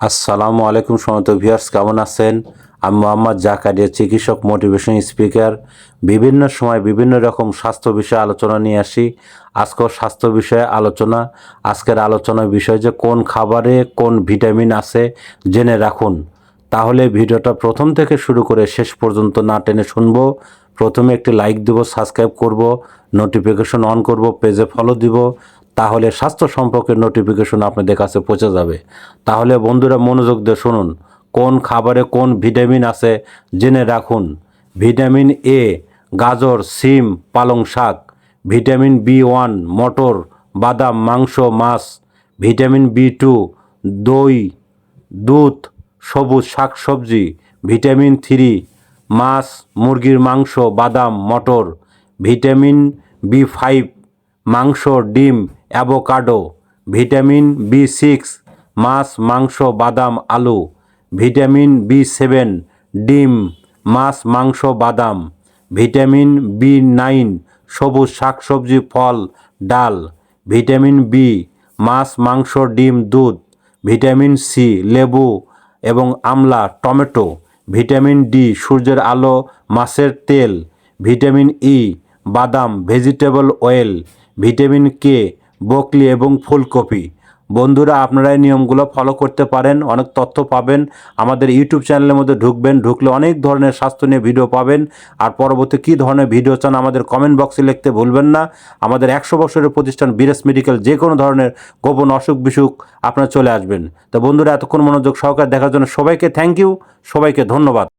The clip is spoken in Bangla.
আসসালামু আলাইকুম সমস্ত ভিউয়ার্স, কেমন আছেন? আমি মোহাম্মদ জাকারিয়া, চিকিৎসক, মোটিভেশন স্পিকার। বিভিন্ন সময় বিভিন্ন রকম স্বাস্থ্য বিষয়ে আলোচনা নিয়ে আসি। আজকেও স্বাস্থ্য বিষয়ে আলোচনা। আজকের আলোচনার বিষয় যে কোন খাবারে কোন ভিটামিন আছে জেনে রাখুন। তাহলে ভিডিওটা প্রথম থেকে শুরু করে শেষ পর্যন্ত না টেনে শুনবো। প্রথমে একটি লাইক দিব, সাবস্ক্রাইব করব, নোটিফিকেশন অন করব, পেজে ফলো দিব। তাহলে স্বাস্থ্য সম্পর্কে নোটিফিকেশন আপনাদের কাছে পৌঁছে যাবে। তাহলে বন্ধুরা মনোযোগ দিয়ে শুনুন, কোন খাবারে কোন ভিটামিন আছে জেনে রাখুন। ভিটামিন এ গাজর, সিম, পালং শাক। ভিটামিন বি1 মটর, বাদাম, মাংস, মাছ। ভিটামিন বি2 দই, দুধ, সবুজ শাকসবজি। ভিটামিন 3 মাছ, মুরগির মাংস, বাদাম, মটর। ভিটামিন বি5 মাংস, ডিম, অ্যাভোকাডো। ভিটামিন বি6 মাছ, মাংস, বাদাম, আলু। ভিটামিন বি7 ডিম, মাছ, মাংস, বাদাম। ভিটামিন বি9 সবুজ শাকসবজি, ফল, ডাল। ভিটামিন বি মাছ, মাংস, ডিম, দুধ। ভিটামিন সি লেবু এবং আমলা, টমেটো। ভিটামিন ডি সূর্যের আলো, মাছের তেল। ভিটামিন ই বাদাম, vegetable oil. Vitamin K broccoli এবং ফুলকপি। বন্ধুরা, আপনারা এই নিয়মগুলো ফলো করতে পারেন, অনেক তথ্য পাবেন। আমাদের ইউটিউব চ্যানেলের মধ্যে ঢুকলে অনেক ধরনের স্বাস্থ্য নিয়ে ভিডিও পাবেন। আর পরবর্তী কী ধরনের ভিডিও চান আমাদের কমেন্ট বক্সে লিখতে ভুলবেন না। আমাদের 100 বছরের প্রতিষ্ঠান বিরেস মেডিকেল, যে কোনো ধরনের গোপন অসুখ বিসুখ আপনারা চলে আসবেন। তো বন্ধুরা, এতক্ষণ মনোযোগ সহকারে দেখার জন্য সবাইকে থ্যাংক ইউ, সবাইকে ধন্যবাদ।